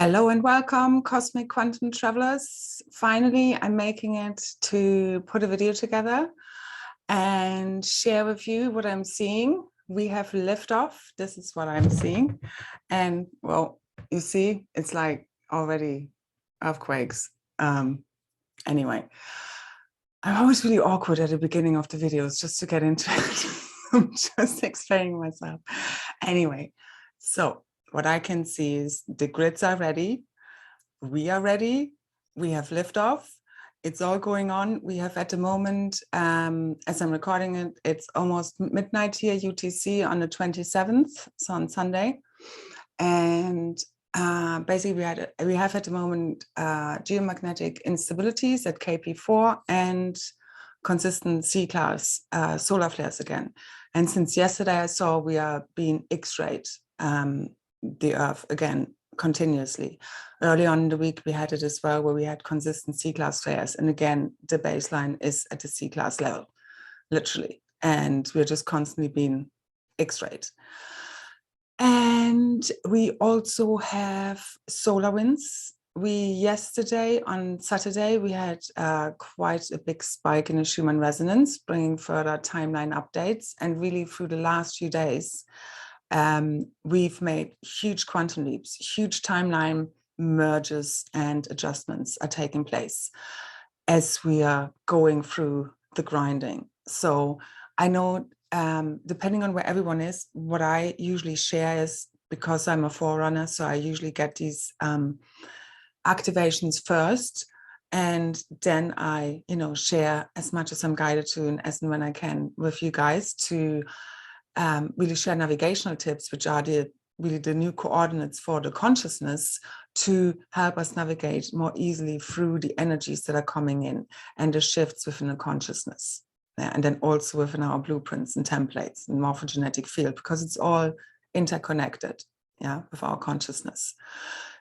Hello and welcome, Cosmic Quantum Travelers. Finally, I'm making it to put a video together and share with you what I'm seeing. We have liftoff. This is what I'm seeing. And well, you see, it's like already earthquakes. Anyway, I'm always really awkward at the beginning of the videos just to get into it. I'm just explaining myself. Anyway, so what I can see is the grids are ready. We are ready. We have liftoff. It's all going on. We have at the moment, as I'm recording it, it's almost midnight here, UTC on the 27th, so on Sunday. And basically we have at the moment geomagnetic instabilities at KP4 and consistent C-class solar flares again. And since yesterday I saw we are being X-rayed the Earth again continuously. Early on in the week we had it as well, where we had consistent C-class flares, and again the baseline is at the C-class level, literally, and we're just constantly being X-rayed. And we also have solar winds. Yesterday on Saturday we had quite a big spike in the Schumann resonance, bringing further timeline updates, and really through the last few days we've made huge quantum leaps, huge timeline merges and adjustments are taking place as we are going through the grinding. So I know, depending on where everyone is, what I usually share is, because I'm a forerunner, so I usually get these activations first, and then I, share as much as I'm guided to and as and when I can with you guys to really share navigational tips, which are really the new coordinates for the consciousness to help us navigate more easily through the energies that are coming in and the shifts within the consciousness. Yeah, and then also within our blueprints and templates and morphogenetic field, because it's all interconnected, yeah, with our consciousness.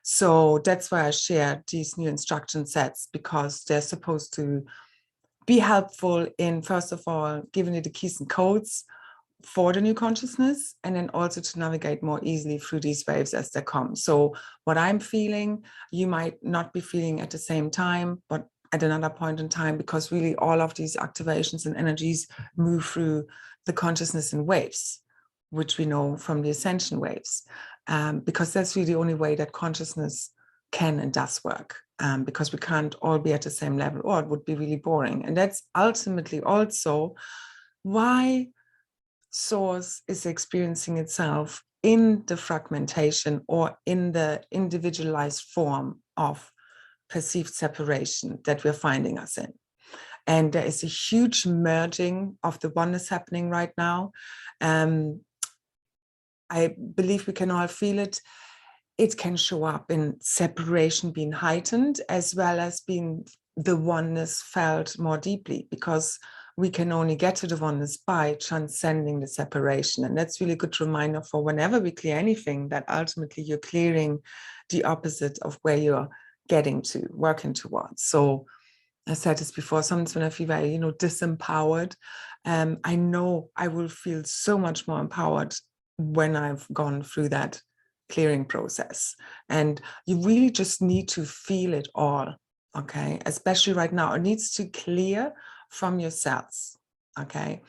So that's why I share these new instruction sets, because they're supposed to be helpful in, first of all, giving you the keys and codes for the new consciousness, and then also to navigate more easily through these waves as they come. So what I'm feeling, you might not be feeling at the same time, but at another point in time, because really all of these activations and energies move through the consciousness in waves, which we know from the Ascension waves, because that's really the only way that consciousness can and does work, because we can't all be at the same level, or it would be really boring. And that's ultimately also why Source is experiencing itself in the fragmentation or in the individualized form of perceived separation that we're finding us in. And there is a huge merging of the oneness happening right now. I believe we can all feel it. It can show up in separation being heightened, as well as being the oneness felt more deeply, because we can only get to the oneness by transcending the separation. And that's really a good reminder for whenever we clear anything, that ultimately you're clearing the opposite of where you're getting to, working towards. So I said this before, sometimes when I feel very, disempowered, I know I will feel so much more empowered when I've gone through that clearing process. And you really just need to feel it all, okay? Especially right now, it needs to clear from your cells, okay?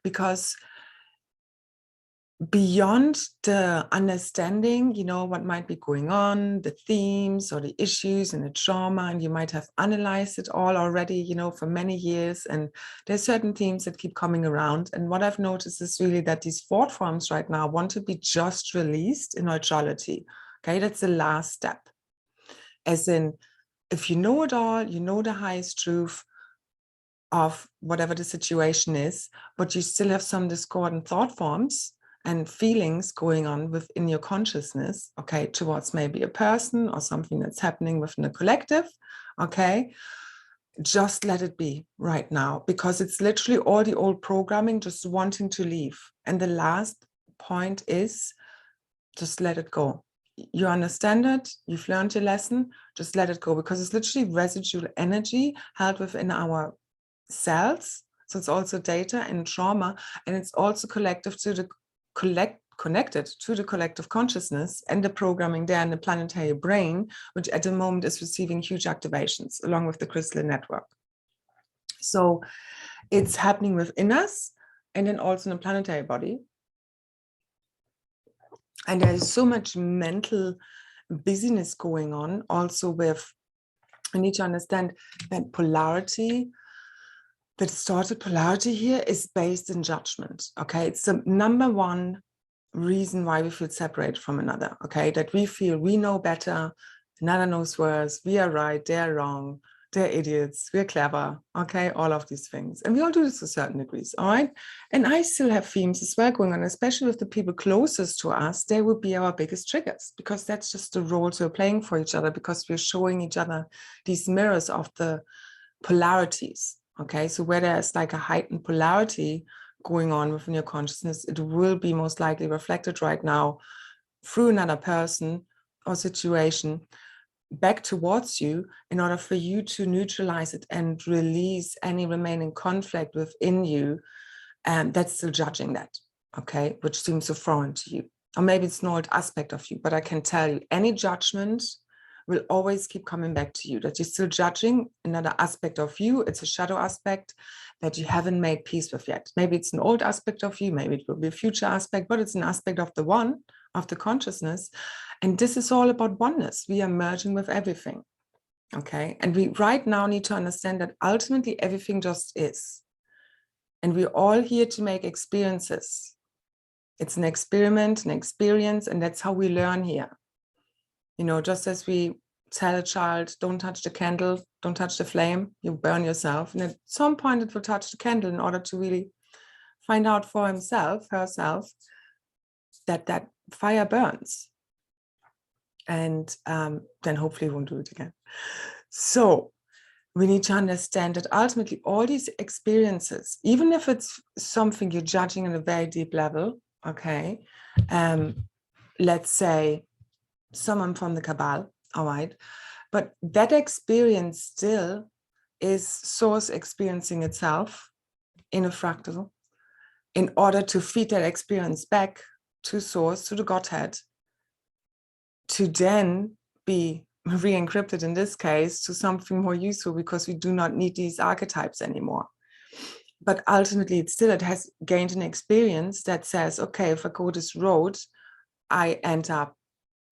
Because beyond the understanding, what might be going on, the themes or the issues and the trauma, and you might have analyzed it all already, for many years, and there's certain themes that keep coming around. And what I've noticed is really that these thought forms right now want to be just released in neutrality, okay? That's the last step. As in, if you know it all, you know the highest truth of whatever the situation is, but you still have some discordant thought forms and feelings going on within your consciousness, okay, towards maybe a person or something that's happening within the collective, okay, just let it be right now, because it's literally all the old programming just wanting to leave. And the last point is just let it go. You understand it, you've learned your lesson, just let it go, because it's literally residual energy held within our cells. So it's also data and trauma, and it's also collective to the connected to the collective consciousness and the programming there in the planetary brain, which at the moment is receiving huge activations along with the crystalline network. So it's happening within us and then also in the planetary body. And there is so much mental busyness going on also with, I need to understand that polarity, the distorted polarity here is based in judgment, okay? It's the number one reason why we feel separated from another, okay? That we feel we know better, another knows worse, we are right, they're wrong, they're idiots, we're clever, okay? All of these things. And we all do this to certain degrees, all right? And I still have themes as well going on, especially with the people closest to us. They would be our biggest triggers because that's just the roles we're playing for each other, because we're showing each other these mirrors of the polarities, okay? So where there's like a heightened polarity going on within your consciousness, it will be most likely reflected right now through another person or situation back towards you in order for you to neutralize it and release any remaining conflict within you that's still judging that, okay, which seems so foreign to you. Or maybe it's an old aspect of you, but I can tell you any judgment will always keep coming back to you, that you're still judging another aspect of you. It's a shadow aspect that you haven't made peace with yet. Maybe it's an old aspect of you, maybe it will be a future aspect, but it's an aspect of the one, of the consciousness. And this is all about oneness. We are merging with everything, okay? And we right now need to understand that ultimately everything just is. And we're all here to make experiences. It's an experiment, an experience, and that's how we learn here. You know, just as we tell a child, don't touch the candle, don't touch the flame, you burn yourself. And at some point it will touch the candle in order to really find out for himself, herself, that that fire burns. And then hopefully won't do it again. So we need to understand that ultimately all these experiences, even if it's something you're judging on a very deep level, okay, let's say someone from the Cabal, all right, but that experience still is source experiencing itself in a fractal in order to feed that experience back to source, to the Godhead, to then be re-encrypted in this case to something more useful, because we do not need these archetypes anymore. But ultimately it has gained an experience that says, okay, if I go this road, I end up,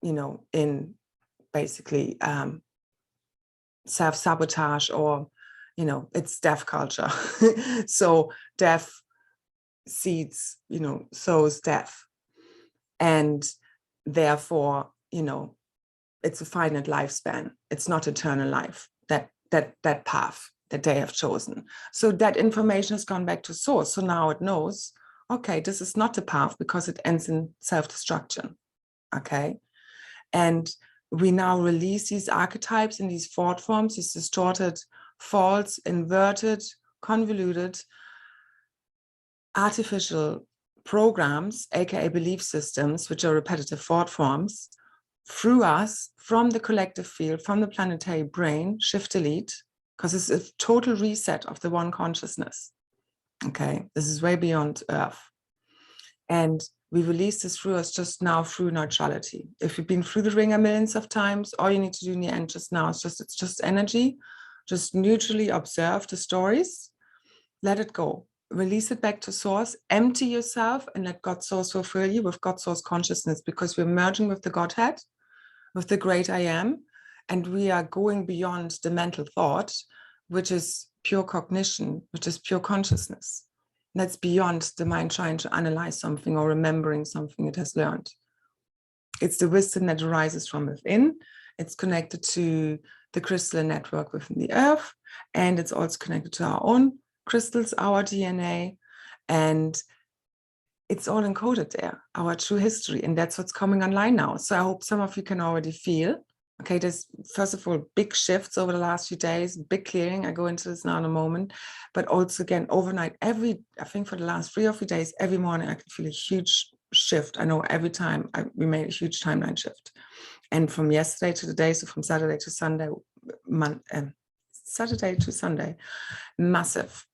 you know, in basically self-sabotage, or, you know, it's death culture. So death seeds, you know, sows death. And therefore, you know, it's a finite lifespan. It's not eternal life, that path that they have chosen. So that information has gone back to source. So now it knows, okay, this is not the path because it ends in self-destruction, okay? And we now release these archetypes in these thought forms, these distorted, false, inverted, convoluted, artificial programs, aka belief systems, which are repetitive thought forms, through us, from the collective field, from the planetary brain, shift delete, because it's a total reset of the one consciousness. Okay, this is way beyond Earth. And we release this through us just now through neutrality. If you've been through the ringer millions of times, all you need to do in the end just now is it's just energy. Just neutrally observe the stories, let it go, release it back to source, empty yourself, and let God source fulfill you with God source consciousness, because we're merging with the Godhead, with the great I am, and we are going beyond the mental thought, which is pure cognition, which is pure consciousness. That's beyond the mind trying to analyze something or remembering something it has learned. It's the wisdom that arises from within. It's connected to the crystalline network within the earth, and it's also connected to our own crystals, our DNA, and it's all encoded there, our true history, and that's what's coming online now. So I hope some of you can already feel, okay, there's first of all big shifts over the last few days, big clearing. I go into this now in a moment, but also again overnight, I think for the last 3 or 4 days, every morning I can feel a huge shift. I know every time we made a huge timeline shift, and from yesterday to today, so from Saturday to Sunday, Saturday to Sunday, massive.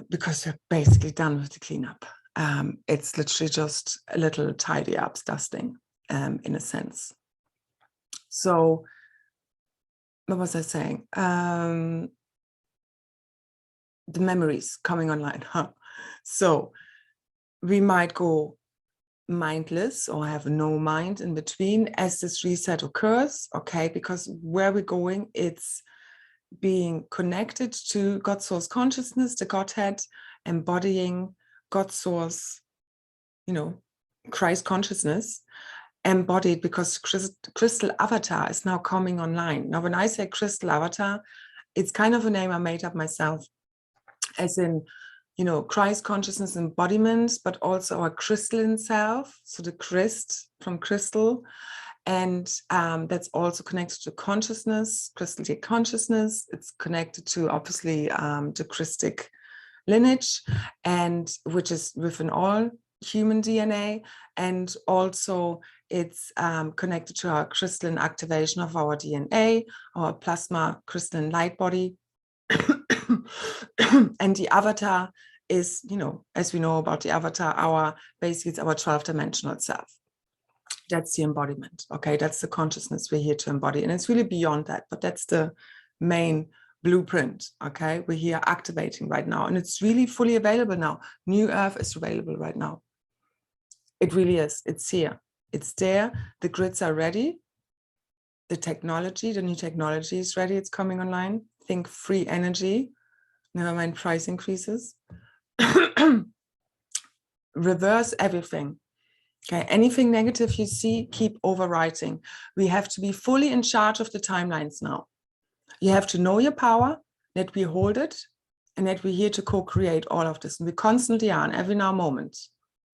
Because we're basically done with the cleanup. It's literally just a little tidy up, dusting, in a sense. So what was I saying? The memories coming online. So we might go mindless or have no mind in between as this reset occurs, okay? Because where we're going, it's being connected to God Source consciousness, the Godhead, embodying God Source, you know, Christ consciousness, embodied, because Kryst-All Avatar is now coming online. Now, when I say Kryst-All Avatar, it's kind of a name I made up myself, as in, you know, Christ consciousness embodiment, but also our crystalline self. So the Christ from crystal. And that's also connected to consciousness, crystalline consciousness. It's connected to, obviously, the Christic lineage, and which is within all human DNA. And also it's connected to our crystalline activation of our DNA, our plasma crystalline light body. And the avatar is, you know, as we know about the avatar, basically it's our 12-dimensional self. That's the embodiment, okay? That's the consciousness we're here to embody. And it's really beyond that, but that's the main blueprint, okay? We're here activating right now, and it's really fully available now. New Earth is available right now. It really is. It's here. It's there. The grids are ready. The technology, the new technology is ready. It's coming online. Think free energy. Never mind price increases. Reverse everything. Okay, anything negative you see, keep overwriting. We have to be fully in charge of the timelines now. You have to know your power, that we hold it, and that we're here to co-create all of this. And we constantly are, in every now moment.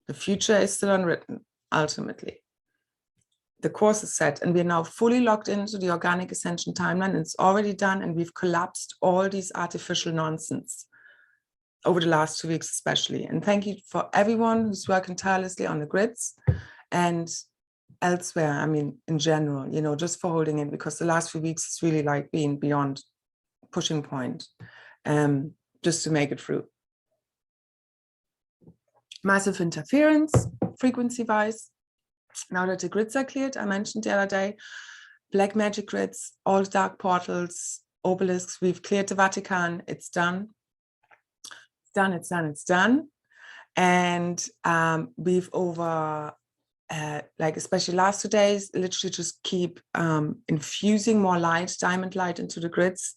The future is still unwritten, ultimately. The course is set, and we're now fully locked into the organic ascension timeline, and it's already done, and we've collapsed all these artificial nonsense over the last 2 weeks especially. And thank you for everyone who's working tirelessly on the grids and elsewhere, I mean, in general, you know, just for holding in, because the last few weeks is really like being beyond pushing point, just to make it through. Massive interference, frequency-wise. Now that the grids are cleared, I mentioned the other day, black magic grids, all dark portals, obelisks, we've cleared the Vatican, it's done. It's done, it's done, it's done. And we've over, like especially last 2 days, literally just keep infusing more light, diamond light into the grids,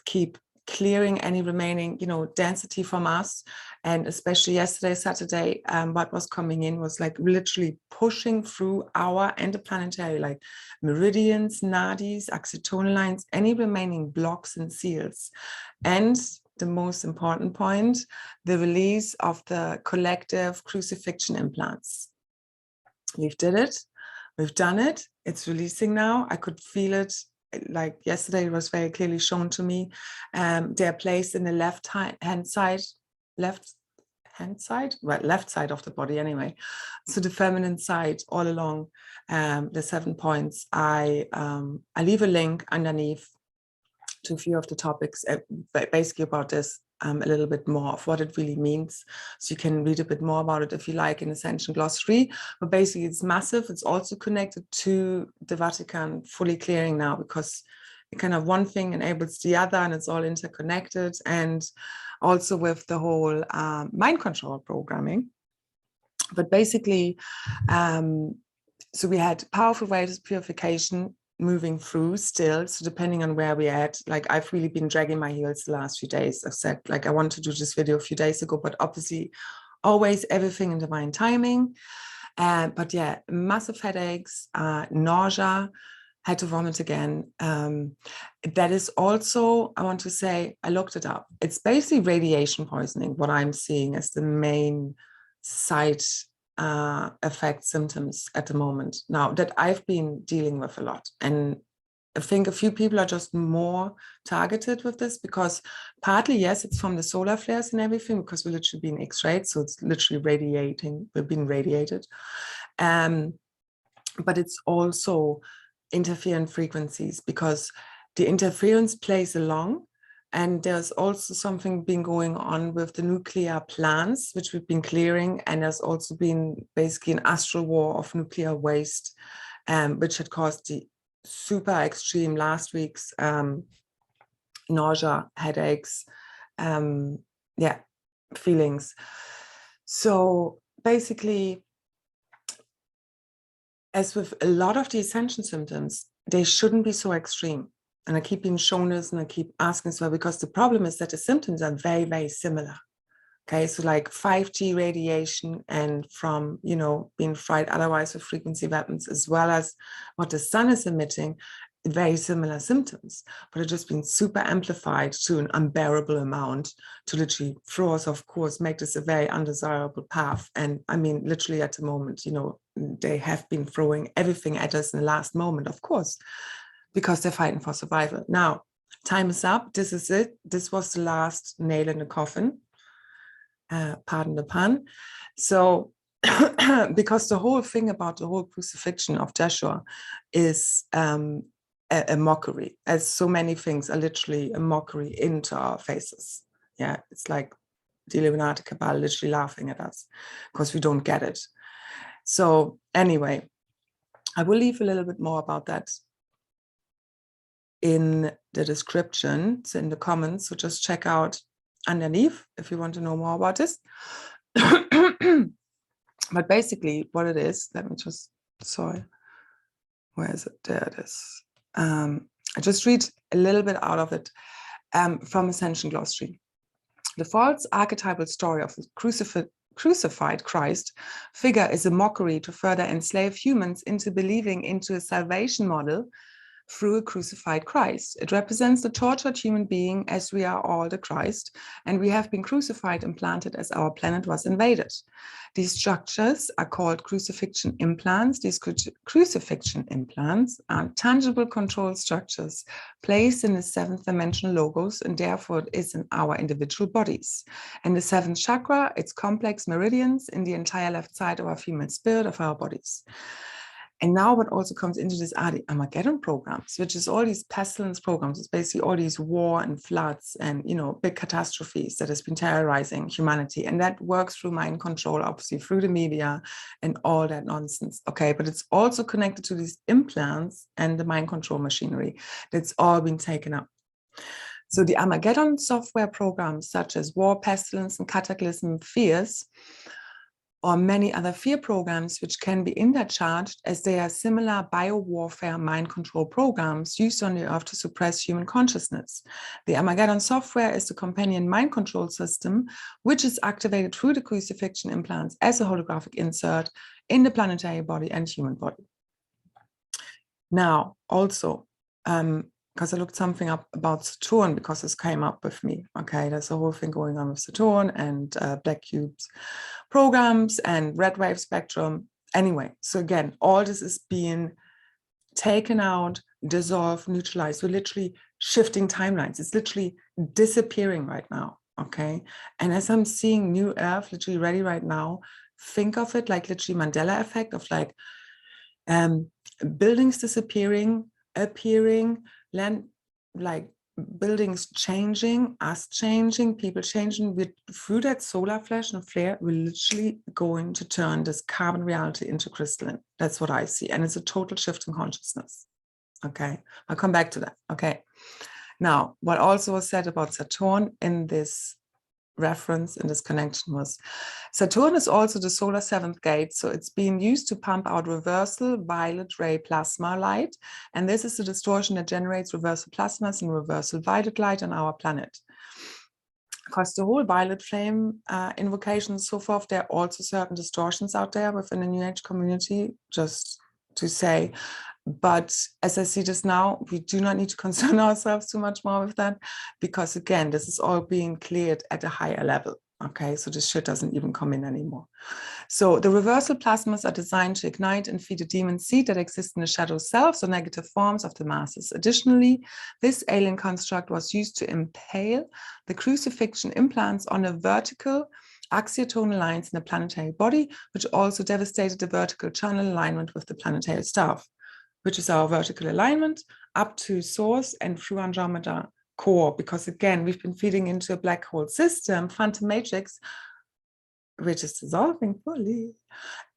keep clearing any remaining, you know, density from us. And especially yesterday, Saturday, what was coming in was like literally pushing through our interplanetary, like meridians, nadis, accitonal lines, any remaining blocks and seals. And the most important point, the release of the collective crucifixion implants. We've did it, we've done it, it's releasing now. I could feel it, like yesterday it was very clearly shown to me. They're placed in the left side of the body anyway. So the feminine side all along the 7 points. I leave a link underneath to a few of the topics, basically about this, a little bit more of what it really means. So you can read a bit more about it if you like in Ascension Glossary. But basically it's massive. It's also connected to the Vatican fully clearing now, because it kind of one thing enables the other, and it's all interconnected. And also with the whole mind control programming. But basically, so we had powerful waves of purification moving through still. So depending on where we're at, like I've really been dragging my heels the last few days. I've said, like, I wanted to do this video a few days ago, but obviously always everything in divine timing. But yeah, massive headaches, nausea, had to vomit again. That is also, I want to say, I looked it up. It's basically radiation poisoning, what I'm seeing as the main side effect symptoms at the moment now that I've been dealing with a lot. And I think a few people are just more targeted with this, because partly, yes, it's from the solar flares and everything, because we're literally being X-rayed, so it's literally radiating, we're being radiated. But it's also interferent frequencies, because the interference plays along And there's also something been going on with the nuclear plants, which we've been clearing. And there's also been basically an astral war of nuclear waste, which had caused the super extreme last week's nausea, headaches, feelings. So basically, as with a lot of the Ascension symptoms, they shouldn't be so extreme. And I keep being shown this and I keep asking as well, because the problem is that the symptoms are very, very similar. Okay, so like 5G radiation and from, you know, being fried otherwise with frequency weapons, as well as what the sun is emitting, very similar symptoms, but it's just been super amplified to an unbearable amount to literally throw us off course, make this a very undesirable path. And I mean, literally at the moment, you know, they have been throwing everything at us in the last moment, of course, because they're fighting for survival. Now, time is up. This is it. This was the last nail in the coffin. Pardon the pun. So, because the whole thing about the whole crucifixion of Joshua is a mockery, as so many things are literally a mockery into our faces. Yeah, it's like the Illuminati cabal literally laughing at us because we don't get it. So anyway, I will leave a little bit more about that in the description, so in the comments. So just check out underneath if you want to know more about this. But basically what it is, let me just, sorry, where is it? There it is. I just read a little bit out of it from Ascension Glossary. The false archetypal story of the crucified Christ figure is a mockery to further enslave humans into believing into a salvation model through a crucified Christ. It represents the tortured human being, as we are all the Christ, and we have been crucified and planted as our planet was invaded. These structures are called crucifixion implants. These crucifixion implants are tangible control structures placed in the seventh dimensional logos, and therefore it is in our individual bodies. And the seventh chakra, its complex meridians in the entire left side of our female spirit of our bodies. And now what also comes into this are the Armageddon programs, which is all these pestilence programs. It's basically all these war and floods and, you know, big catastrophes that has been terrorizing humanity. And that works through mind control, obviously through the media and all that nonsense. Okay, but it's also connected to these implants and the mind control machinery that's all been taken up. So the Armageddon software programs such as war, pestilence, and cataclysm fears, or many other fear programs which can be intercharged, as they are similar biowarfare mind control programs used on the earth to suppress human consciousness. The Armageddon software is the companion mind control system, which is activated through the crucifixion implants as a holographic insert in the planetary body and human body. Now, also, because I looked something up about Saturn, because this came up with me. Okay, there's a whole thing going on with Saturn and black cubes programs and red wave spectrum. Anyway, so again, all this is being taken out, dissolved, neutralized. We're literally shifting timelines. It's literally disappearing right now. Okay, and as I'm seeing New Earth literally ready right now, think of it like literally Mandela effect of like buildings disappearing, appearing, land, like buildings changing, us changing, people changing. Through that solar flash and flare, we're literally going to turn this carbon reality into crystalline. That's what I see. And it's a total shift in consciousness. Okay, I'll come back to that. Okay, now what also was said about Saturn in this reference, in this connection, was Saturn is also the solar seventh gate, so it's being used to pump out reversal violet ray plasma light, and this is the distortion that generates reversal plasmas and reversal violet light on our planet. Because the whole violet flame invocation and so forth, there are also certain distortions out there within the New Age community, just to say. But as I see this now, we do not need to concern ourselves too much more with that, because again, this is all being cleared at a higher level. Okay, so this shit doesn't even come in anymore. So the reversal plasmas are designed to ignite and feed a demon seed that exists in the shadow selves or negative forms of the masses. Additionally, this alien construct was used to impale the crucifixion implants on a vertical axiotonal lines in the planetary body, which also devastated the vertical channel alignment with the planetary staff, which is our vertical alignment up to source and through Andromeda core, because again, we've been feeding into a black hole system, phantom matrix, which is dissolving fully,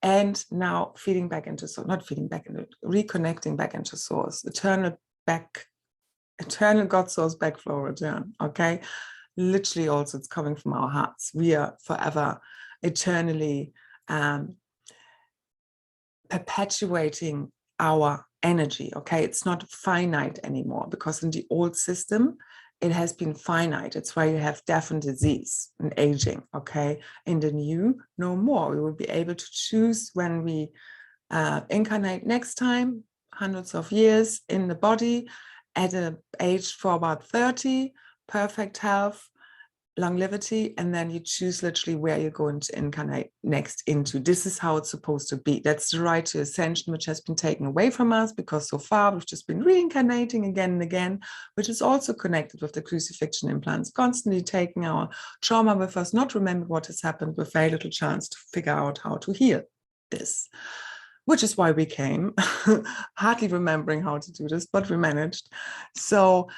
and now feeding back into source, not feeding back into, reconnecting back into source, eternal God source backflow return. Okay, literally, also it's coming from our hearts. We are forever, eternally perpetuating our energy. Okay, it's not finite anymore, because in the old system it has been finite. It's why you have death and disease and aging. Okay, in the new, no more. We will be able to choose when we incarnate next time, hundreds of years in the body, at an age for about 30, perfect health, longevity, and then you choose literally where you're going to incarnate next into. This is how it's supposed to be. That's the right to ascension, which has been taken away from us, because so far we've just been reincarnating again and again, which is also connected with the crucifixion implants, constantly taking our trauma with us, not remember what has happened, with very little chance to figure out how to heal this, which is why we came, hardly remembering how to do this, but we managed. So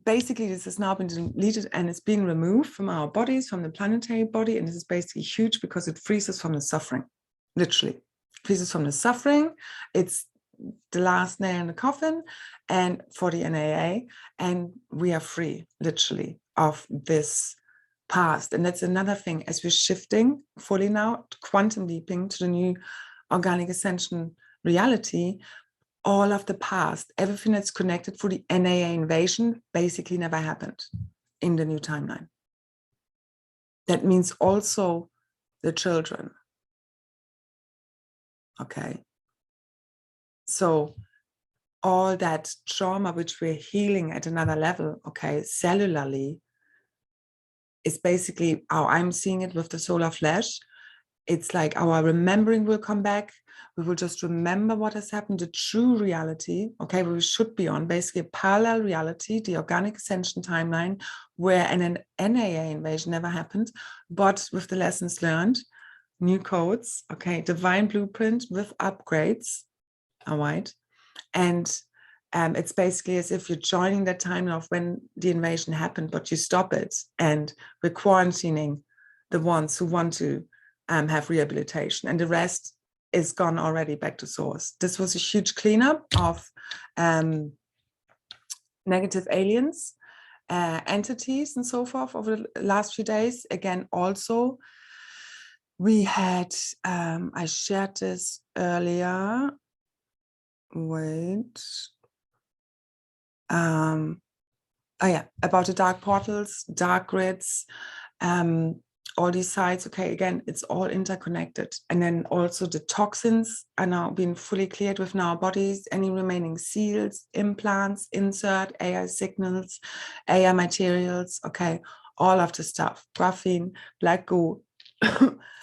basically, this has now been deleted and it's being removed from our bodies, from the planetary body. And this is basically huge, because it frees us from the suffering, literally. Frees us from the suffering. It's the last nail in the coffin, and for the NAA, and we are free, literally, of this past. And that's another thing, as we're shifting fully now, quantum leaping to the new organic ascension reality, all of the past, everything that's connected for the NAA invasion basically never happened in the new timeline. That means also the children. Okay. So all that trauma, which we're healing at another level, okay, cellularly, is basically how I'm seeing it with the solar flesh. It's like our remembering will come back. We will just remember what has happened, the true reality, okay, where we should be on, basically a parallel reality, the organic ascension timeline, where an NAA invasion never happened, but with the lessons learned, new codes, okay, divine blueprint with upgrades, all right, and it's basically as if you're joining that timeline of when the invasion happened, but you stop it, and we're quarantining the ones who want to have rehabilitation, and the rest is gone already back to source. This was a huge cleanup of negative aliens, entities, and so forth over the last few days. Again, also, we had, I shared this earlier. Wait. Oh yeah, about the dark portals, dark grids, all these sites. Okay, again, it's all interconnected. And then also the toxins are now being fully cleared within our bodies. Any remaining seals, implants, insert, AI signals, AI materials, okay, all of the stuff, graphene, black goo.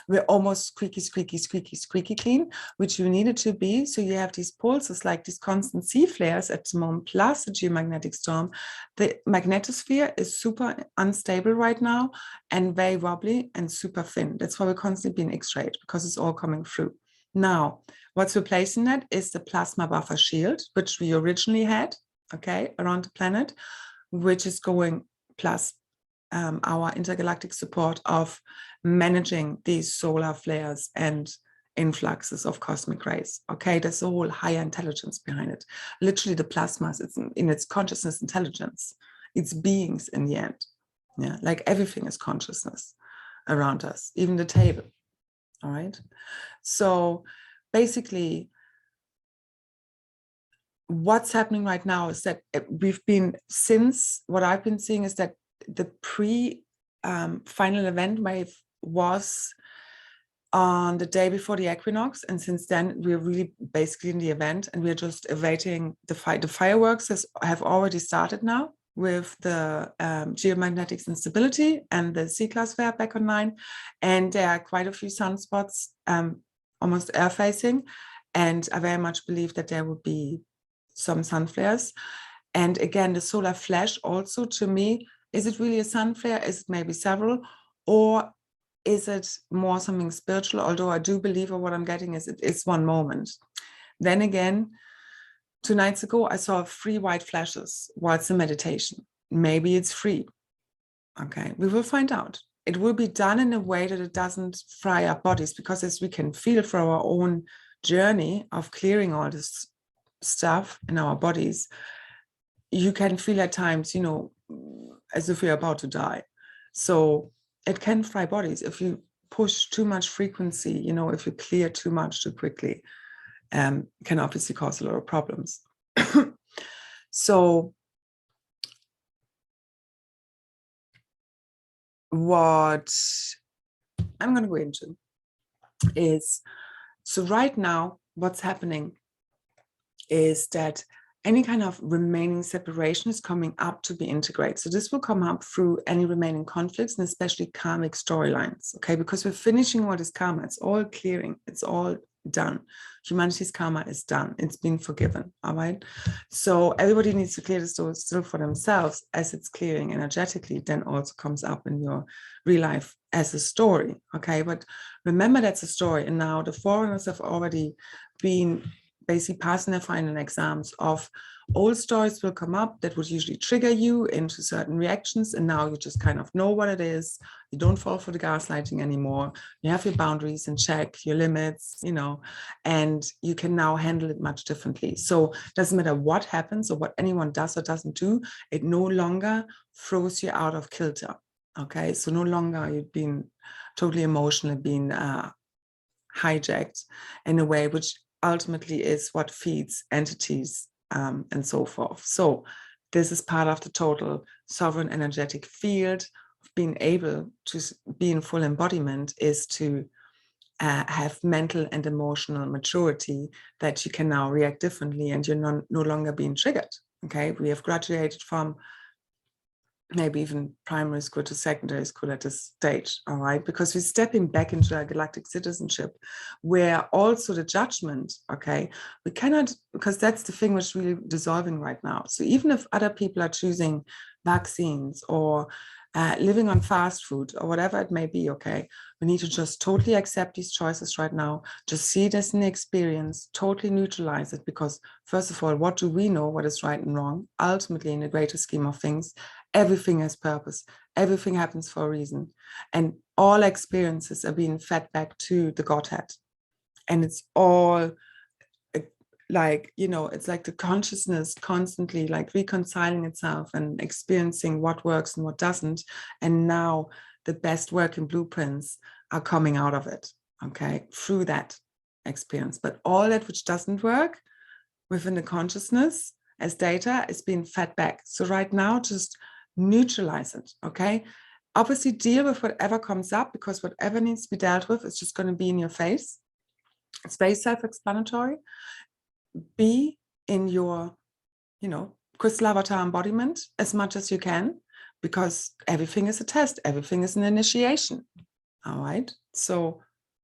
We're almost squeaky clean, which you needed to be. So you have these pulses, like these constant C flares at the moment, plus the geomagnetic storm. The magnetosphere is super unstable right now, and very wobbly and super thin. That's why we're constantly being X-rayed, because it's all coming through. Now, what's replacing that is the plasma buffer shield, which we originally had, okay, around the planet, which is going plus our intergalactic support of managing these solar flares and influxes of cosmic rays. Okay, there's a whole higher intelligence behind it. Literally, the plasmas, it's in its consciousness intelligence. It's beings in the end. Yeah, like everything is consciousness around us, even the table. All right. So basically, what's happening right now is that we've been, since what I've been seeing is that the final event wave was on the day before the equinox, and since then we're really basically in the event, and we're just awaiting the fireworks have already started now with the geomagnetic instability and the C-class flare back online, and there are quite a few sunspots almost air facing, and I very much believe that there will be some sun flares. And again, the solar flash also, to me, is it really a sun flare? Is it maybe several? Or is it more something spiritual? Although I do believe, or what I'm getting is, it is one moment. Then again, 2 nights ago, I saw 3 white flashes while it's a meditation. Maybe it's free. Okay, we will find out. It will be done in a way that it doesn't fry our bodies, because as we can feel from our own journey of clearing all this stuff in our bodies, you can feel at times, you know, as if you're about to die. So it can fry bodies if you push too much frequency, you know, if you clear too much too quickly, can obviously cause a lot of problems. So what I'm going to go into is, so right now, what's happening is that any kind of remaining separation is coming up to be integrated. So this will come up through any remaining conflicts, and especially karmic storylines, okay? Because we're finishing what is karma. It's all clearing. It's all done. Humanity's karma is done. It's been forgiven, all right? So everybody needs to clear this still for themselves as it's clearing energetically, then also comes up in your real life as a story, okay? But remember, that's a story. And now the forerunners have already been basically passing their final exams of old stories will come up that would usually trigger you into certain reactions, and now you just kind of know what it is. You don't fall for the gaslighting anymore. You have your boundaries in check, your limits, you know, and you can now handle it much differently. So it doesn't matter what happens or what anyone does or doesn't do, it no longer throws you out of kilter, okay? So no longer are you being totally emotional, being hijacked in a way which ultimately is what feeds entities and so forth. So this is part of the total sovereign energetic field of being able to be in full embodiment, is to have mental and emotional maturity that you can now react differently, and you're no longer being triggered. Okay, we have graduated from maybe even primary school to secondary school at this stage, all right? Because we're stepping back into a galactic citizenship where also the judgment, okay, we cannot, because that's the thing which is really dissolving right now. So even if other people are choosing vaccines or living on fast food or whatever it may be, okay, we need to just totally accept these choices right now, just see it as an experience, totally neutralize it, because first of all, what do we know what is right and wrong? Ultimately, in the greater scheme of things, everything has purpose, everything happens for a reason, and all experiences are being fed back to the Godhead, and it's all like, you know, it's like the consciousness constantly like reconciling itself and experiencing what works and what doesn't, and now the best working blueprints are coming out of it, okay, through that experience. But all that which doesn't work within the consciousness as data is being fed back. So right now, just neutralize it, okay? Obviously deal with whatever comes up, because whatever needs to be dealt with is just going to be in your face. It's very self-explanatory. Be in your, you know, Kryst-All Avatar embodiment as much as you can, because everything is a test, everything is an initiation, all right? So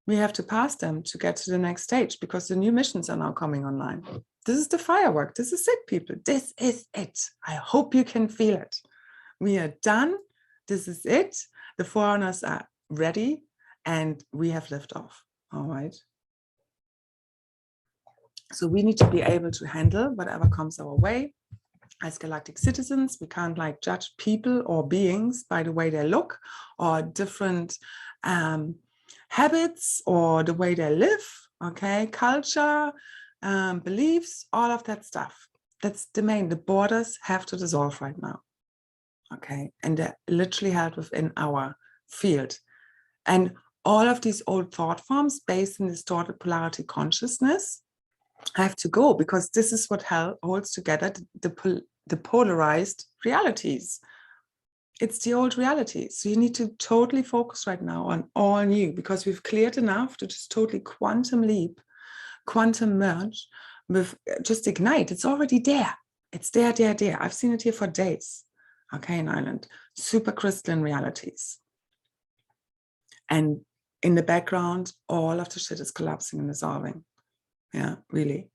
we have to pass them to get to the next stage, because the new missions are now coming online. This is the firework. This is it, people. This is it. I hope you can feel it. We are done. This is it. The forerunners are ready, and we have liftoff. All right. So we need to be able to handle whatever comes our way. As galactic citizens, we can't like judge people or beings by the way they look, or different habits, or the way they live, okay, culture, beliefs, all of that stuff. That's the main, the borders have to dissolve right now, okay, and they're literally held within our field. And all of these old thought forms based in distorted polarity consciousness have to go, because this is what holds together the polarized realities. It's the old reality. So you need to totally focus right now on all new, because we've cleared enough to just totally quantum leap, quantum merge with just ignite. It's already there. It's there. I've seen it here for days. Okay, in Ireland, super crystalline realities. And in the background, all of the shit is collapsing and dissolving. Yeah, really.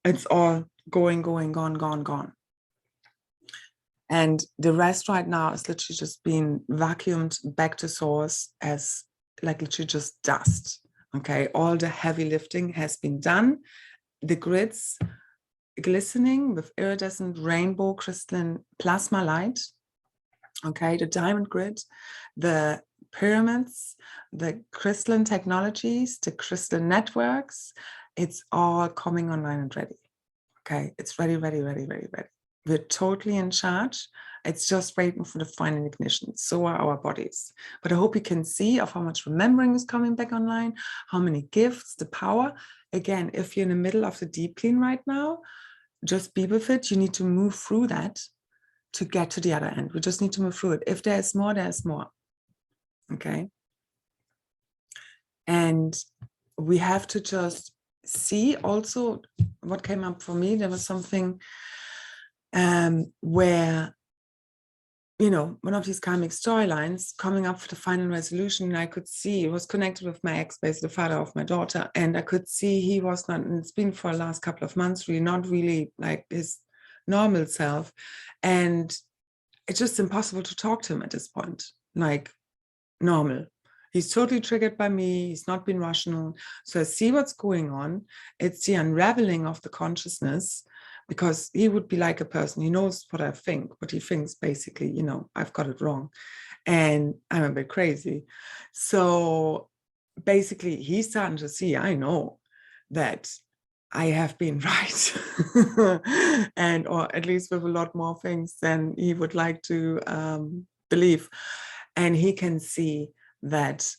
It's all going, gone. And the rest right now is literally just being vacuumed back to source as like literally just dust. Okay, all the heavy lifting has been done. The grids glistening with iridescent rainbow crystalline plasma light. Okay, the diamond grid, the pyramids, the crystalline technologies, the crystalline networks, it's all coming online and ready. Okay, it's ready, ready, ready, ready, ready. We're totally in charge. It's just waiting for the final ignition. So are our bodies. But I hope you can see of how much remembering is coming back online, how many gifts, the power. Again, if you're in the middle of the deep clean right now, just be with it. You need to move through that to get to the other end. We just need to move through it. If there's more, there's more. Okay. And we have to just see also what came up for me. There was something where, you know, one of these karmic storylines coming up for the final resolution, I could see it was connected with my ex, basically the father of my daughter. And I could see he was not, and it's been for the last couple of months, really not really like his normal self. And it's just impossible to talk to him at this point, like normal. He's totally triggered by me. He's not been rational. So I see what's going on. It's the unraveling of the consciousness, because he would be like a person, he knows what I think, but he thinks basically, you know, I've got it wrong and I'm a bit crazy. So basically he's starting to see, I know that I have been right, and or at least with a lot more things than he would like to believe. And he can see that,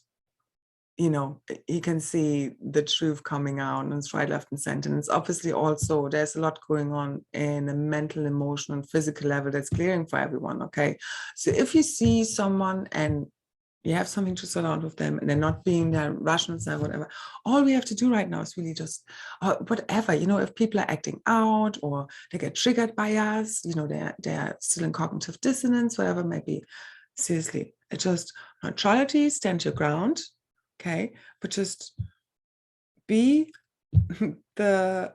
you know, he can see the truth coming out, and it's right, left, and center. And it's obviously also, there's a lot going on in a mental, emotional, and physical level that's clearing for everyone, okay? So if you see someone and you have something to sort out with them and they're not being their rational side, whatever, all we have to do right now is really just, whatever, you know, if people are acting out or they get triggered by us, you know, they're still in cognitive dissonance, whatever it may be, seriously, it's just neutrality, stand your ground, okay, but just be the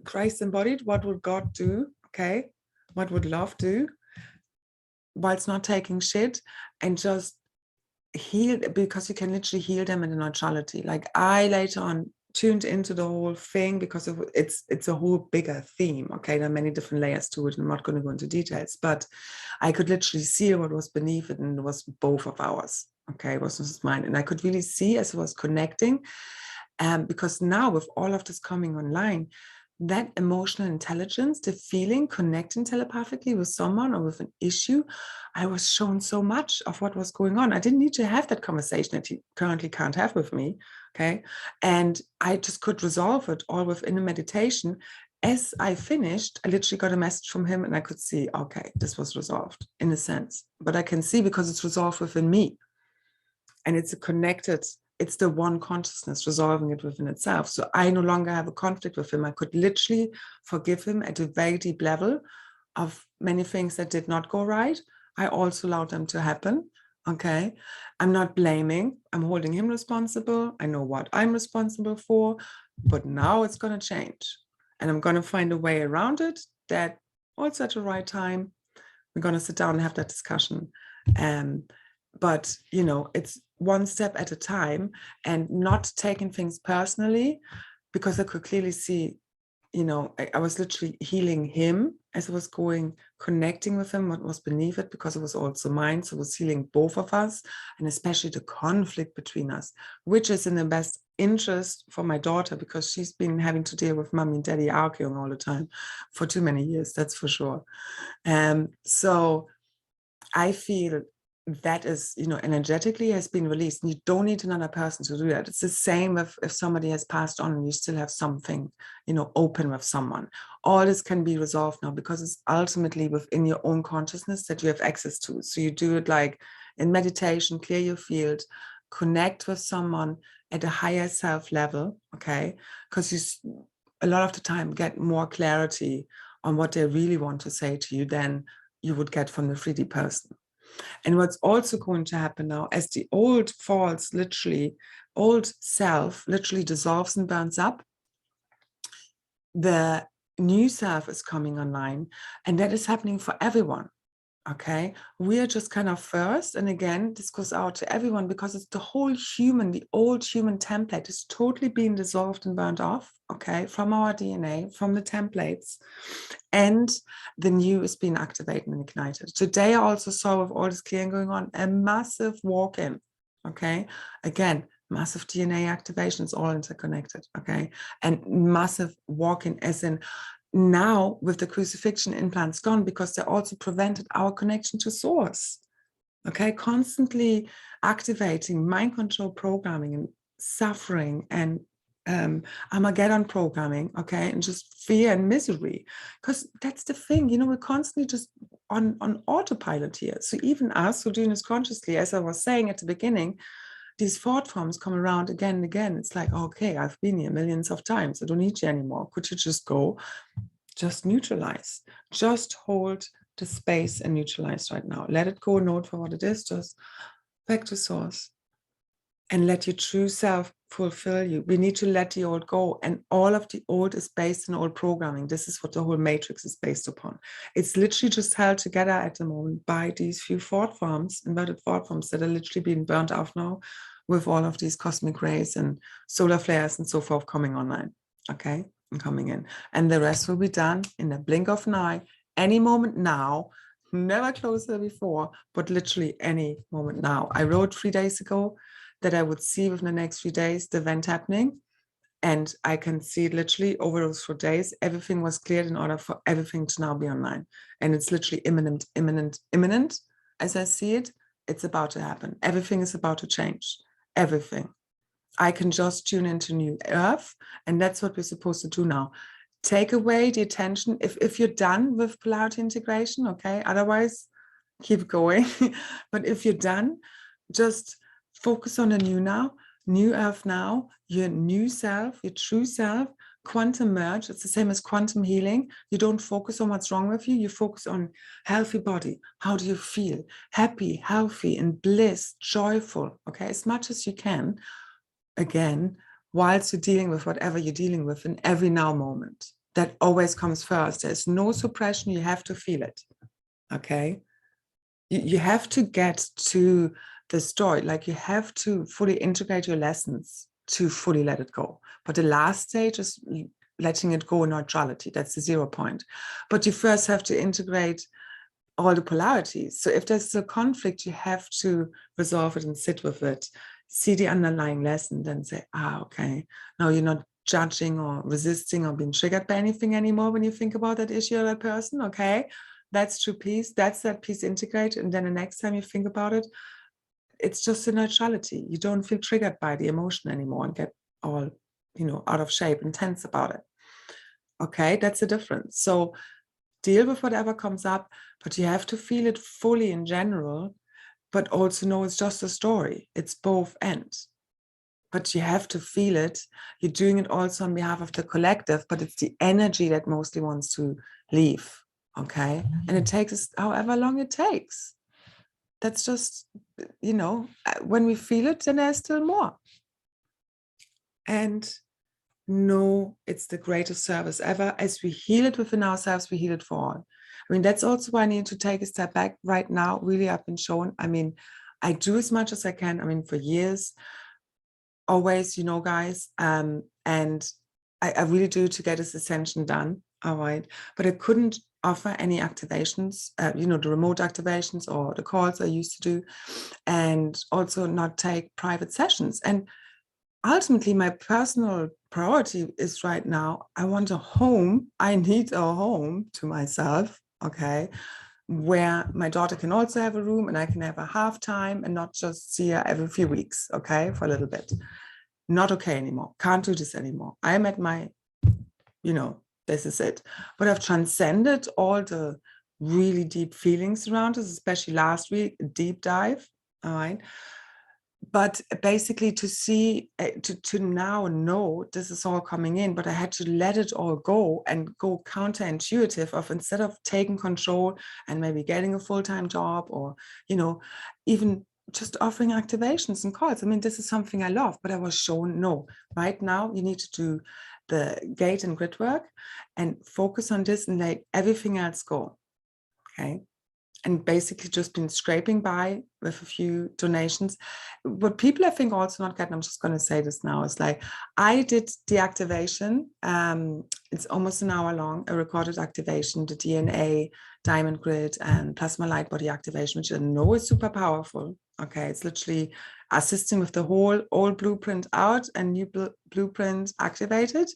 Christ embodied. What would God do? Okay, what would love do? Whilst not taking shit, and just heal, because you can literally heal them in the neutrality. Like I later on tuned into the whole thing because it's a whole bigger theme. Okay, there are many different layers to it. I'm not going to go into details, but I could literally see what was beneath it, and it was both of ours. Okay, it wasn't just mine. And I could really see as it was connecting, because now with all of this coming online, that emotional intelligence, the feeling, connecting telepathically with someone or with an issue, I was shown so much of what was going on. I didn't need to have that conversation that he currently can't have with me, okay? And I just could resolve it all within a meditation. As I finished, I literally got a message from him and I could see, okay, this was resolved in a sense. But I can see because it's resolved within me. And it's a connected, it's the one consciousness resolving it within itself. So I no longer have a conflict with him. I could literally forgive him at a very deep level of many things that did not go right. I also allowed them to happen. Okay. I'm not blaming. I'm holding him responsible. I know what I'm responsible for, but now it's going to change. And I'm going to find a way around it that also at the right time, we're going to sit down and have that discussion. But, you know, it's one step at a time and not taking things personally, because I could clearly see, you know, I was literally healing him as I was going, connecting with him, what was beneath it, because it was also mine. So it was healing both of us, and especially the conflict between us, which is in the best interest for my daughter, because she's been having to deal with mommy and daddy arguing all the time for too many years, that's for sure. So I feel that is, you know, energetically has been released. And you don't need another person to do that. It's the same if somebody has passed on and you still have something, you know, open with someone. All this can be resolved now because it's ultimately within your own consciousness that you have access to. So you do it like in meditation, clear your field, connect with someone at a higher self level, okay? Because you a lot of the time get more clarity on what they really want to say to you than you would get from the 3D person. And what's also going to happen now, as the old falls, literally, old self literally dissolves and burns up, the new self is coming online, and that is happening for everyone. Okay, we are just kind of first, and again, this goes out to everyone because it's the whole human, the old human template is totally being dissolved and burnt off, okay, from our DNA, from the templates, and the new is being activated and ignited. Today, I also saw with all this clearing going on, a massive walk-in, okay, again, massive DNA activation, it's all interconnected, okay, and massive walk-in as in now with the crucifixion implants gone, because they also prevented our connection to source, okay, constantly activating mind control programming and suffering and Armageddon programming, okay, and just fear and misery, because that's the thing, you know, we're constantly just on autopilot here. So even us who are doing this consciously, as I was saying at the beginning, these thought forms come around again and again. It's like, okay, I've been here millions of times. I don't need you anymore. Could you just go? Just neutralize. Just hold the space and neutralize right now. Let it go, know it for what it is. Just back to source. And let your true self fulfill you. We need to let the old go. And all of the old is based on old programming. This is what the whole matrix is based upon. It's literally just held together at the moment by these few thought forms, inverted thought forms that are literally being burnt off now with all of these cosmic rays and solar flares and so forth coming online, okay, and coming in. And the rest will be done in the blink of an eye, any moment now, never closer before, but literally any moment now. I wrote 3 days ago that I would see within the next few days the event happening. And I can see literally over those 4 days, everything was cleared in order for everything to now be online. And it's literally imminent, imminent, imminent. As I see it, it's about to happen. Everything is about to change. Everything. I can just tune into new earth. And that's what we're supposed to do now. Take away the attention. If you're done with polarity integration, okay, otherwise keep going. But if you're done, just focus on the new now, new earth now, your new self, your true self, quantum merge. It's the same as quantum healing. You don't focus on what's wrong with you. You focus on healthy body. How do you feel? Happy, healthy, and bliss, joyful, okay, as much as you can. Again, whilst you're dealing with whatever you're dealing with in every now moment. That always comes first. There's no suppression. You have to feel it, okay? You have to get to the story, like you have to fully integrate your lessons to fully let it go. But the last stage is letting it go in neutrality. That's the 0 point. But you first have to integrate all the polarities. So if there's a conflict, you have to resolve it and sit with it, see the underlying lesson, then say, okay, now you're not judging or resisting or being triggered by anything anymore when you think about that issue or that person, okay? That's true peace. That's that peace integrated. And then the next time you think about it, it's just a neutrality. You don't feel triggered by the emotion anymore and get all, you know, out of shape and tense about it. Okay, that's the difference. So deal with whatever comes up, but you have to feel it fully in general, but also know it's just a story. It's both ends. But you have to feel it. You're doing it also on behalf of the collective, but it's the energy that mostly wants to leave. Okay, and it takes however long it takes. That's just, you know, when we feel it, then there's still more. And no, it's the greatest service ever. As we heal it within ourselves, we heal it for all. I mean, that's also why I need to take a step back right now. Really, I've been shown. I mean, I do as much as I can. I mean, for years, always, you know, guys, and I really do to get this ascension done. All right, but I couldn't offer any activations, you know, the remote activations or the calls I used to do, and also not take private sessions. And ultimately, my personal priority is right now, I want a home. I need a home to myself, okay, where my daughter can also have a room and I can have a half time and not just see her every few weeks, okay, for a little bit. Not okay anymore. Can't do this anymore. I'm at my, you know, this is it. But I've transcended all the really deep feelings around this, especially last week, a deep dive, all right? But basically to see, to now know this is all coming in, but I had to let it all go and go counterintuitive of, instead of taking control and maybe getting a full-time job or, you know, even just offering activations and calls. I mean, this is something I love, but I was shown, no, right now you need to do the gate and grid work and focus on this and let everything else go, okay? and basically just been scraping by with a few donations. What people I think also not getting, I'm just going to say this now, is like, I did the activation. It's almost an hour long, a recorded activation, the DNA, diamond grid, and plasma light body activation, which I know is super powerful. Okay, it's literally assisting with the whole old blueprint out and new blueprint activated.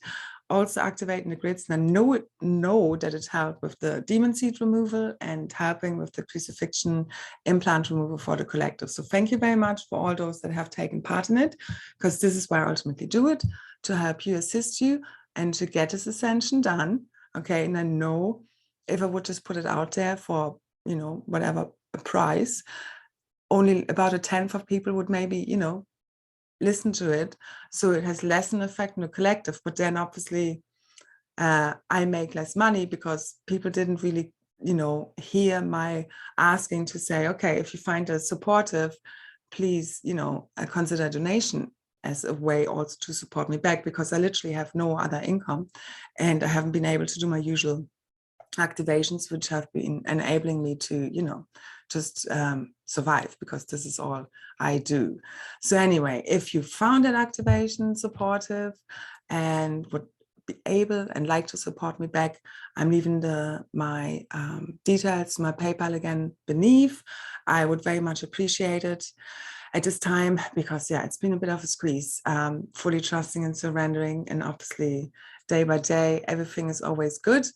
Also activating the grids, and I know that it helped with the demon seed removal and helping with the crucifixion implant removal for the collective. So thank you very much for all those that have taken part in it, because this is why I ultimately do it, to help you, assist you, and to get this ascension done. Okay, and I know if I would just put it out there for, you know, whatever price, only about 1/10 of people would maybe, you know, listen to it, so it has less an effect on the collective. But then obviously I make less money because people didn't really, you know, hear my asking to say, okay, if you find it supportive, please, you know, consider a donation as a way also to support me back, because I literally have no other income and I haven't been able to do my usual activations, which have been enabling me to, you know, just survive, because this is all I do. So anyway, if you found that activation supportive and would be able and like to support me back, I'm leaving my details, my PayPal again beneath. I would very much appreciate it at this time, because yeah, it's been a bit of a squeeze, fully trusting and surrendering, and obviously day by day, everything is always good.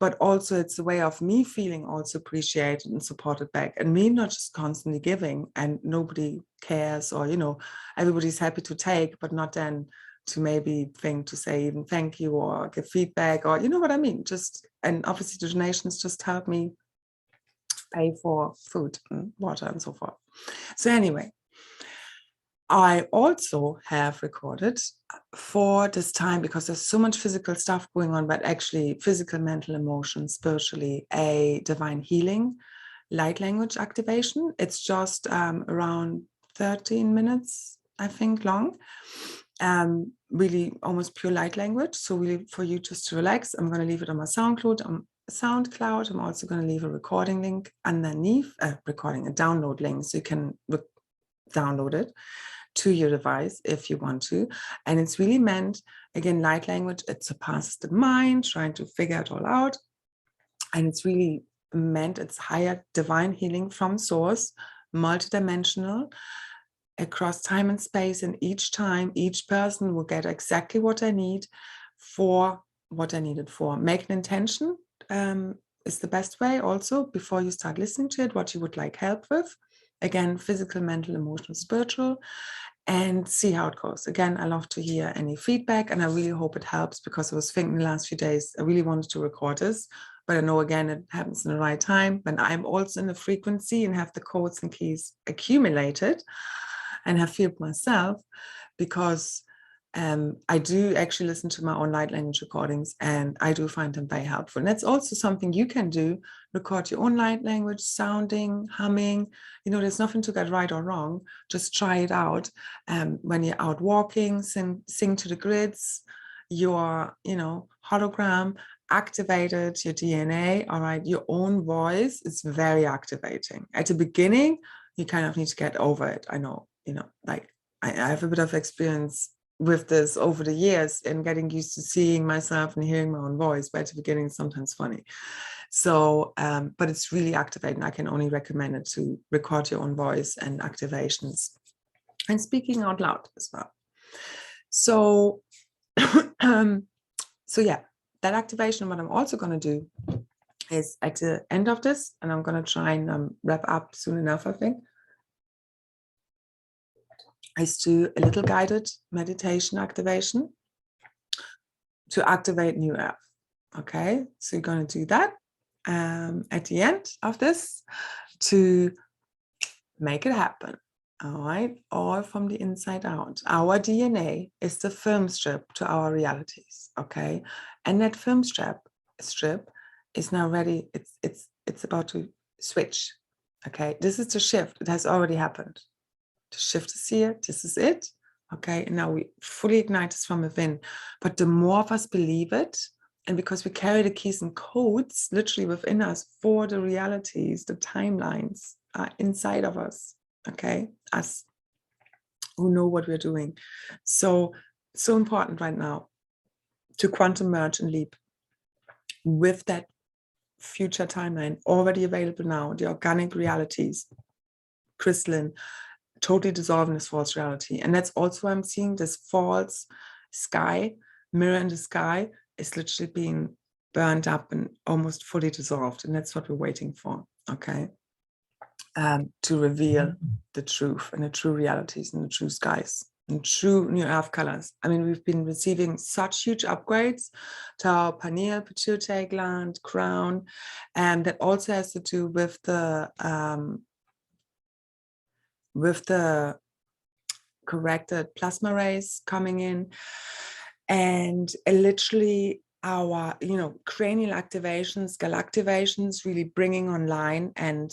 But also it's a way of me feeling also appreciated and supported back, and me not just constantly giving and nobody cares, or, you know, everybody's happy to take, but not then to maybe think to say even thank you or give feedback, or, you know what I mean? Just, and obviously the donations just help me pay for food and water and so forth. So anyway, I also have recorded for this time, because there's so much physical stuff going on, but actually physical, mental, emotion, spiritually, a divine healing light language activation. It's just around 13 minutes, I think, long. Really almost pure light language. So really for you just to relax. I'm going to leave it on my SoundCloud. I'm also going to leave a recording link underneath, a download link, so you can download it to your device if you want to. And it's really meant, again, light language, it surpasses the mind trying to figure it all out. And it's really meant, it's higher divine healing from source, multidimensional, across time and space. And each time, each person will get exactly what they need for what they need it for. Make an intention is the best way also, before you start listening to it, what you would like help with. Again, physical, mental, emotional, spiritual, and see how it goes. Again, I love to hear any feedback, and I really hope it helps, because I was thinking the last few days, I really wanted to record this, but I know, again, it happens in the right time when I'm also in the frequency and have the codes and keys accumulated and have felt myself, because I do actually listen to my own light language recordings, and I do find them very helpful. And that's also something you can do, record your own light language, sounding, humming. You know, there's nothing to get right or wrong. Just try it out. When you're out walking, sing to the grids, your, you know, hologram, activated your DNA, all right, your own voice is very activating. At the beginning, you kind of need to get over it. I know, you know, like I have a bit of experience with this over the years and getting used to seeing myself and hearing my own voice, but at the beginning it's sometimes funny. So but it's really activating. I can only recommend it, to record your own voice and activations and speaking out loud as well. So so yeah, that activation, what I'm also going to do is at the end of this, and I'm going to try and wrap up soon enough, I think, is do a little guided meditation activation to activate New Earth. Okay, so you're going to do that at the end of this to make it happen. All right, all from the inside out. Our DNA is the film strip to our realities. Okay, and that film strip is now ready. It's about to switch. Okay, this is the shift. It has already happened. The shift is here. This is it. Okay, and now we fully ignite this from within. But the more of us believe it, And because we carry the keys and codes literally within us for the realities, the timelines are inside of us, okay? Us who know what we're doing. So important right now to quantum merge and leap with that future timeline already available now, the organic realities, crystalline, totally dissolving this false reality. And that's also why I'm seeing this false sky, mirror in the sky, is literally being burned up and almost fully dissolved. And that's what we're waiting for, okay? To reveal the truth and the true realities and the true skies and true new earth colors. I mean, we've been receiving such huge upgrades to our pineal, pituitary gland, crown, and that also has to do with the corrected plasma rays coming in, and literally our, cranial activations, galactivations, really bringing online and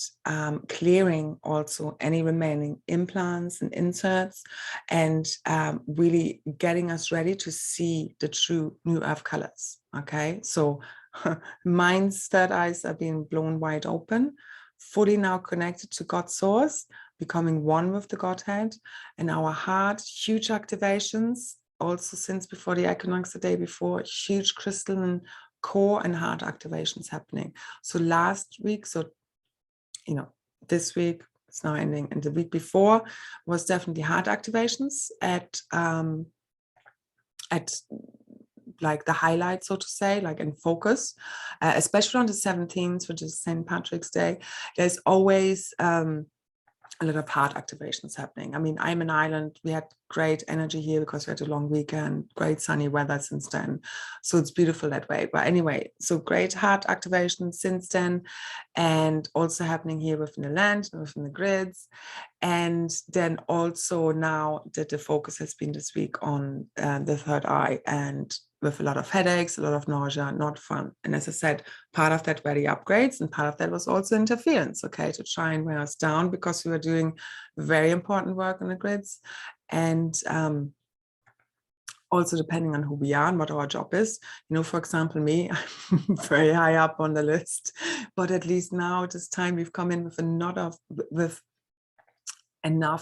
clearing also any remaining implants and inserts, and really getting us ready to see the true new earth colors. Okay, so mind's third eyes are being blown wide open, fully now connected to God's source, becoming one with the Godhead, and our heart, huge activations. Also, since before the equinox, the day before, huge crystalline core and heart activations happening. So last week, this week, it's now ending, and the week before was definitely heart activations at like the highlight, so to say, like in focus, especially on the 17th, which is St. Patrick's Day. There's always a lot of heart activations happening. I mean, I'm in Ireland. We had great energy here because we had a long weekend, great sunny weather since then. So it's beautiful that way. But anyway, so great heart activation since then, and also happening here within the land, within the grids. And then also now that the focus has been this week on the third eye, and with a lot of headaches, a lot of nausea, not fun. And as I said, part of that were the upgrades, and part of that was also interference, okay, to try and wear us down, because we were doing very important work on the grids. And also depending on who we are and what our job is. For example, me, I'm very high up on the list, but at least now this time we've come in with enough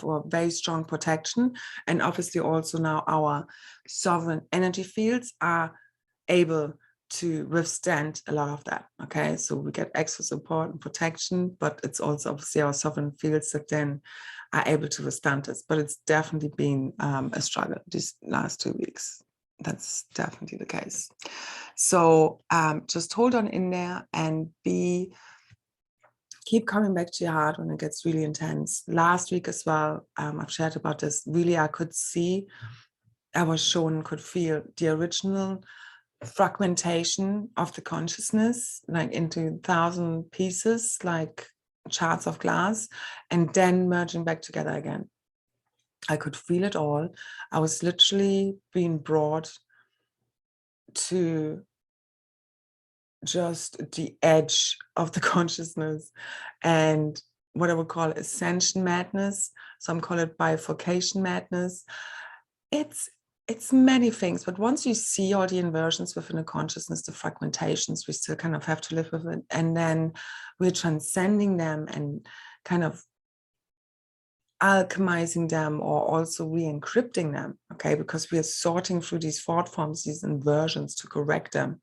or very strong protection. And obviously also now our sovereign energy fields are able to withstand a lot of that. Okay, so we get extra support and protection, but it's also obviously our sovereign fields that then are able to withstand this. But it's definitely been a struggle these last 2 weeks. That's definitely the case. So just hold on in there and keep coming back to your heart when it gets really intense. Last week as well, I've shared about this. Really, I could feel the original fragmentation of the consciousness, like into 1,000 pieces, like shards of glass, and then merging back together again. I could feel it all. I was literally being brought to just the edge of the consciousness, and what I would call ascension madness. Some call it bifurcation madness. It's many things, but once you see all the inversions within the consciousness, the fragmentations, we still kind of have to live with it, and then we're transcending them and kind of alchemizing them, or also re-encrypting them, okay, because we are sorting through these thought forms, these inversions, to correct them.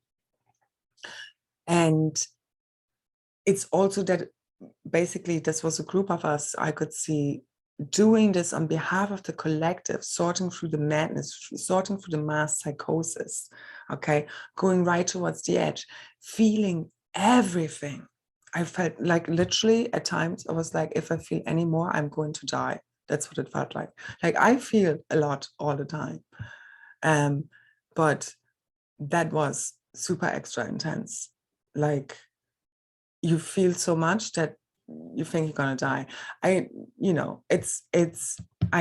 And it's also that basically this was a group of us I could see doing this on behalf of the collective, sorting through the madness, sorting through the mass psychosis, okay, going right towards the edge, feeling everything. I felt like literally at times I was like, if I feel any more, I'm going to die. That's what it felt like. Like I feel a lot all the time. But that was super extra intense. Like you feel so much that you think you're gonna die. I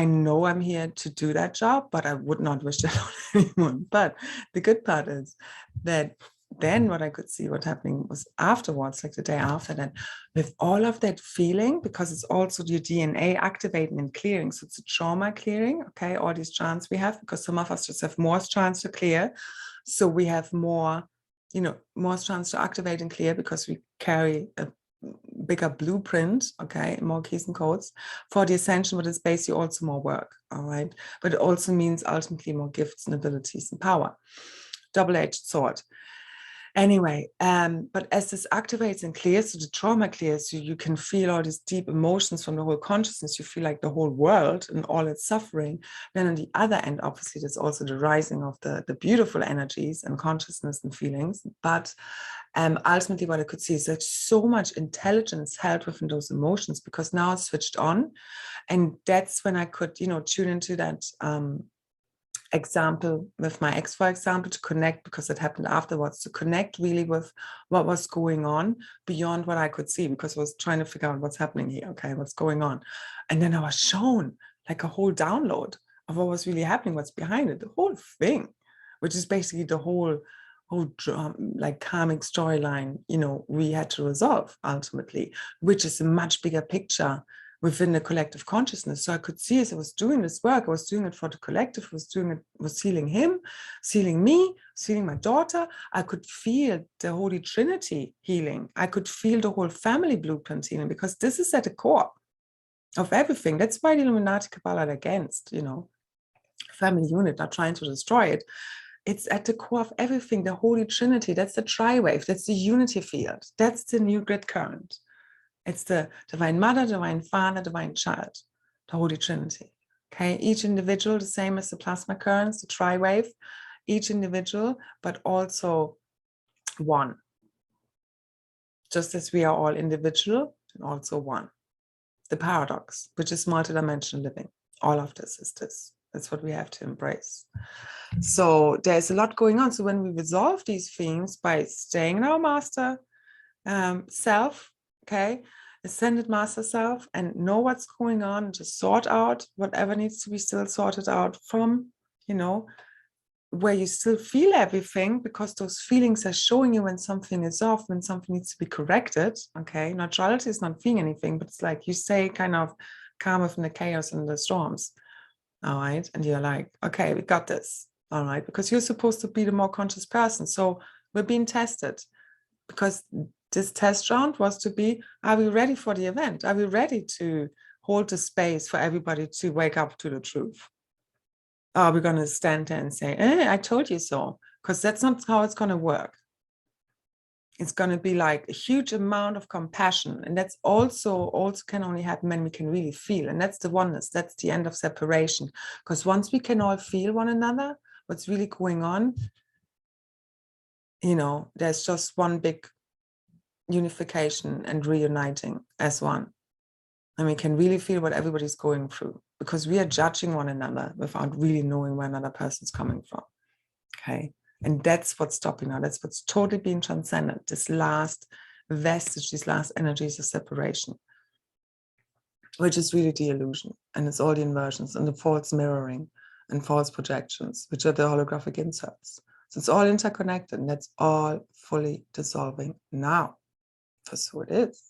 know I'm here to do that job, but I would not wish that on anyone. But the good part is that then what I could see what happening was afterwards, like the day after that, with all of that feeling, because it's also your DNA activating and clearing. So it's a trauma clearing, okay, all these strands we have, because some of us just have more strands to clear. So we have more, more strands to activate and clear because we carry a bigger blueprint, okay, more keys and codes for the ascension, but it's basically also more work, all right? But it also means ultimately more gifts and abilities and power. Double-edged sword. Anyway, but as this activates and clears, so the trauma clears, you can feel all these deep emotions from the whole consciousness. You feel like the whole world and all its suffering. Then on the other end, obviously, there's also the rising of the beautiful energies and consciousness and feelings. But ultimately, what I could see is there's so much intelligence held within those emotions because now it's switched on. And that's when I could, tune into that example with my ex, for example, to connect, because it happened afterwards, to connect really with what was going on beyond what I could see, because I was trying to figure out what's happening here, okay, what's going on. And then I was shown like a whole download of what was really happening, what's behind it, the whole thing, which is basically the whole like karmic storyline, we had to resolve ultimately, which is a much bigger picture within the collective consciousness. So I could see as I was doing this work, I was doing it for the collective, was healing him, healing me, healing my daughter. I could feel the Holy Trinity healing. I could feel the whole family blueprint healing, because this is at the core of everything. That's why the Illuminati Kabbalah are against, family unit, not trying to destroy it. It's at the core of everything, the Holy Trinity. That's the tri-wave. That's the unity field. That's the new grid current. It's the Divine Mother, Divine Father, Divine Child, the Holy Trinity. Okay, each individual, the same as the plasma currents, the tri-wave, each individual, but also one. Just as we are all individual and also one. The paradox, which is multidimensional living. All of this is this. That's what we have to embrace. So there's a lot going on. So when we resolve these themes by staying in our master self, okay, ascended master self, and know what's going on, just sort out whatever needs to be still sorted out from, where you still feel everything, because those feelings are showing you when something is off, when something needs to be corrected, okay? Neutrality is not feeling anything, but it's like you stay kind of calm within the chaos and the storms, all right? And you're like, okay, we got this, all right? Because you're supposed to be the more conscious person. So we're being tested, because this test round was to be, are we ready for the event? Are we ready to hold the space for everybody to wake up to the truth? Are we going to stand there and say, I told you so? Because that's not how it's going to work. It's going to be like a huge amount of compassion. And that's also can only happen when we can really feel. And that's the oneness. That's the end of separation. Because once we can all feel one another, what's really going on, there's just one big unification and reuniting as one. And we can really feel what everybody's going through, because we are judging one another without really knowing where another person's coming from. Okay. And that's what's stopping now. That's what's totally being transcended. This last vestige, these last energies of separation, which is really the illusion. And it's all the inversions and the false mirroring and false projections, which are the holographic inserts. So it's all interconnected, and that's all fully dissolving now. For so it is.